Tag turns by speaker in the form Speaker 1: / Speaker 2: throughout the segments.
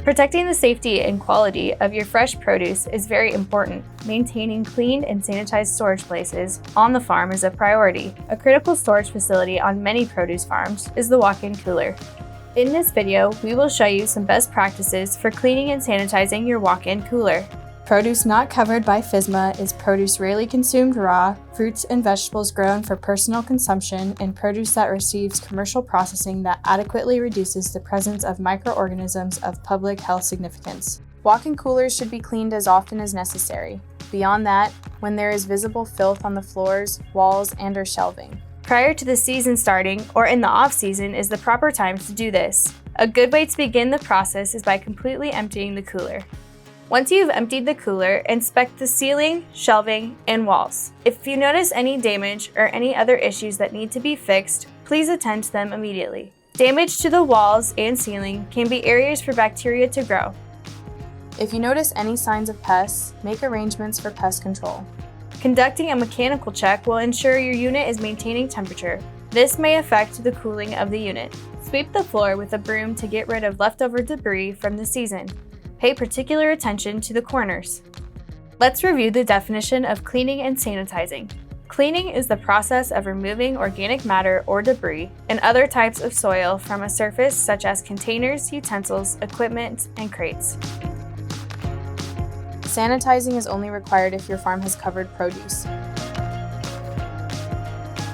Speaker 1: Protecting the safety and quality of your fresh produce is very important. Maintaining clean and sanitized storage places on the farm is a priority. A critical storage facility on many produce farms is the walk-in cooler. In this video, we will show you some best practices for cleaning and sanitizing your walk-in cooler. Produce not covered by FSMA is produce rarely consumed raw, fruits and vegetables grown for personal consumption, and produce that receives commercial processing that adequately reduces the presence of microorganisms of public health significance. Walk-in coolers should be cleaned as often as necessary. Beyond that, when there is visible filth on the floors, walls, and/or shelving. Prior to the season starting or in the off-season is the proper time to do this. A good way to begin the process is by completely emptying the cooler. Once you've emptied the cooler, inspect the ceiling, shelving, and walls. If you notice any damage or any other issues that need to be fixed, please attend to them immediately. Damage to the walls and ceiling can be areas for bacteria to grow. If you notice any signs of pests, make arrangements for pest control. Conducting a mechanical check will ensure your unit is maintaining temperature. This may affect the cooling of the unit. Sweep the floor with a broom to get rid of leftover debris from the season. Pay particular attention to the corners. Let's review the definition of cleaning and sanitizing. Cleaning is the process of removing organic matter or debris and other types of soil from a surface such as containers, utensils, equipment, and crates. Sanitizing is only required if your farm has covered produce.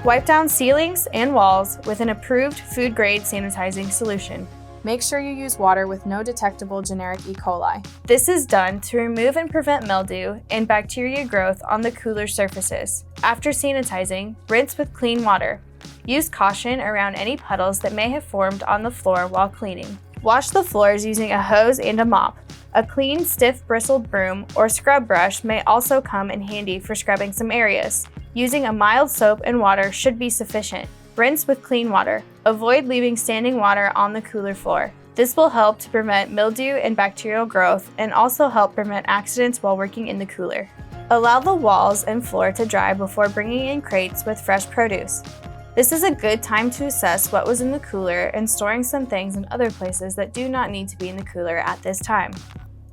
Speaker 1: Wipe down ceilings and walls with an approved food-grade sanitizing solution. Make sure you use water with no detectable generic E. coli. This is done to remove and prevent mildew and bacteria growth on the cooler surfaces. After sanitizing, rinse with clean water. Use caution around any puddles that may have formed on the floor while cleaning. Wash the floors using a hose and a mop. A clean, stiff, bristled broom or scrub brush may also come in handy for scrubbing some areas. Using a mild soap and water should be sufficient. Rinse with clean water. Avoid leaving standing water on the cooler floor. This will help to prevent mildew and bacterial growth and also help prevent accidents while working in the cooler. Allow the walls and floor to dry before bringing in crates with fresh produce. This is a good time to assess what was in the cooler and storing some things in other places that do not need to be in the cooler at this time.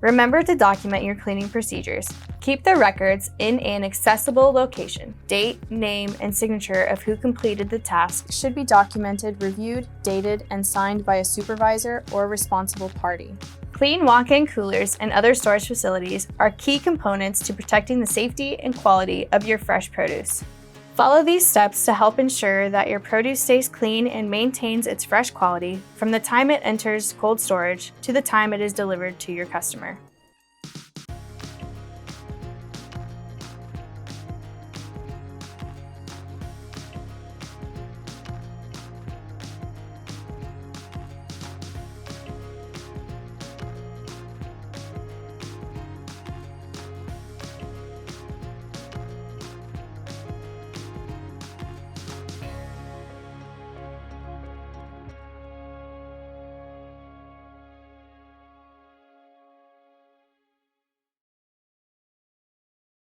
Speaker 1: Remember to document your cleaning procedures. Keep the records in an accessible location. Date, name, and signature of who completed the task should be documented, reviewed, dated, and signed by a supervisor or responsible party. Clean walk-in coolers and other storage facilities are key components to protecting the safety and quality of your fresh produce. Follow these steps to help ensure that your produce stays clean and maintains its fresh quality from the time it enters cold storage to the time it is delivered to your customer.